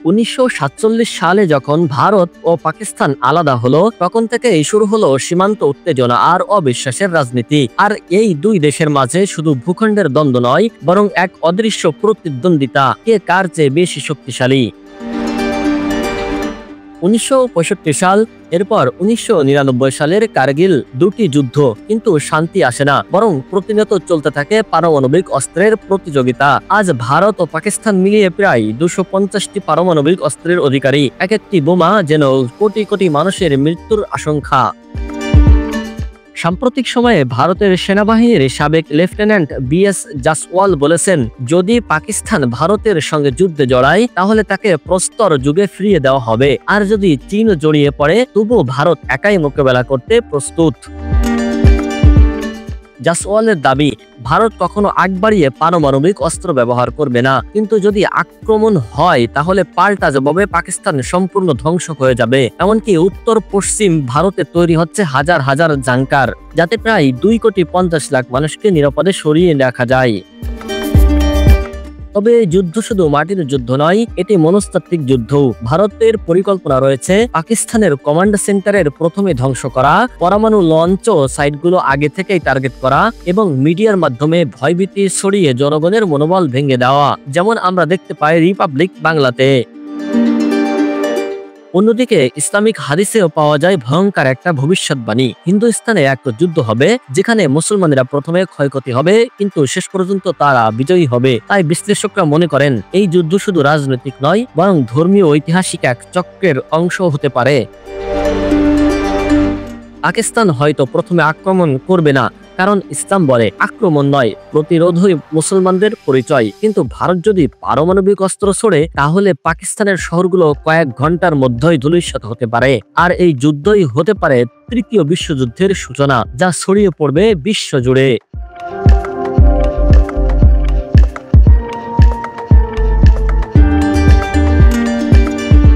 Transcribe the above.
1947 সালে যখন ভারত ও পাকিস্তান আলাদা হলো, তখন থেকেই শুরু হলো সীমান্ত উত্তেজনা আর অবিশ্বাসের রাজনীতি। আর এই দুই দেশের মাঝে শুধু ভূখণ্ডের দ্বন্দ্ব নয়, বরং এক অদৃশ্য প্রতিদ্বন্দ্বিতা, কে কার চেয়ে বেশি শক্তিশালী। 1965 সাল, এরপর 1999 সালের কারগিল, দুটি যুদ্ধ, কিন্তু শান্তি আসে না, বরং প্রতিনিয়ত চলতে থাকে পারমাণবিক অস্ত্রের প্রতিযোগিতা। আজ ভারত ও পাকিস্তান মিলিয়ে প্রায় 250টি পারমাণবিক অস্ত্রের অধিকারী। এক একটি বোমা যেন কোটি কোটি মানুষের মৃত্যুর আশঙ্কা। সাম্প্রতিক সময়ে ভারতের সেনাবাহিনীর সাবেক লেফটেন্যান্ট BS জাসওয়াল বলেছেন, যদি পাকিস্তান ভারতের সঙ্গে যুদ্ধে জড়ায় তাহলে তাকে প্রস্তর যুগে ফিরিয়ে দেওয়া হবে, আর যদি চীন জড়িয়ে পড়ে তবুও ভারত একাই মোকাবেলা করতে প্রস্তুত। জাসওয়ালের দাবি, ভারত কখনো আগ বাড়িয়ে পারমাণবিক অস্ত্র ব্যবহার করবে না, কিন্তু যদি আক্রমণ হয় তাহলে পাল্টা জবাবে পাকিস্তান সম্পূর্ণ ধ্বংস হয়ে যাবে। এমনকি উত্তর পশ্চিম ভারতে তৈরি হচ্ছে হাজার হাজার জাঙ্কার, যাতে প্রায় 2,50,00,000 মানুষকে নিরাপদে সরিয়ে রাখা যায়। তবে যুদ্ধ শুধু মাটির যুদ্ধ নয়, এটি মনস্তাত্ত্বিক যুদ্ধ। ভারতের পরিকল্পনা রয়েছে পাকিস্তানের কমান্ড সেন্টারের প্রথমে ধ্বংস করা, পরমাণু লঞ্চ ও সাইটগুলো আগে থেকেই টার্গেট করা, এবং মিডিয়ার মাধ্যমে ভয়ভীতি ছড়িয়ে জনগণের মনোবল ভেঙে দেওয়া, যেমন আমরা দেখতে পাই রিপাবলিক বাংলাতে। অন্যদিকে ইসলামিক হাদিসেও পাওয়া যায় ভয়ঙ্কর একটা ভবিষ্যৎবাণী। হিন্দুস্তানে এক যুদ্ধ হবে যেখানে মুসলমানেরা প্রথমে ক্ষয়ক্ষতি হবে, কিন্তু শেষ পর্যন্ত তারা বিজয়ী হবে। তাই বিশ্লেষকরা মনে করেন এই যুদ্ধ শুধু রাজনৈতিক নয়, বরং ধর্মীয় ঐতিহাসিক এক চক্রের অংশ হতে পারে। পাকিস্তান হয়তো প্রথমে আক্রমণ করবে না, কারণ ইসলাম বলে আক্রমণ নয়, প্রতিরোধই মুসলমানদের পরিচয়। কিন্তু ভারত যদি পারমাণবিক অস্ত্র ছোড়ে তাহলে পাকিস্তানের শহরগুলো কয়েক ঘন্টার মধ্যেই ধূলিসাৎ হতে পারে। আর এই যুদ্ধই হতে পারে তৃতীয় বিশ্বযুদ্ধের সূচনা, যা ছড়িয়ে পড়বে বিশ্ব জুড়ে।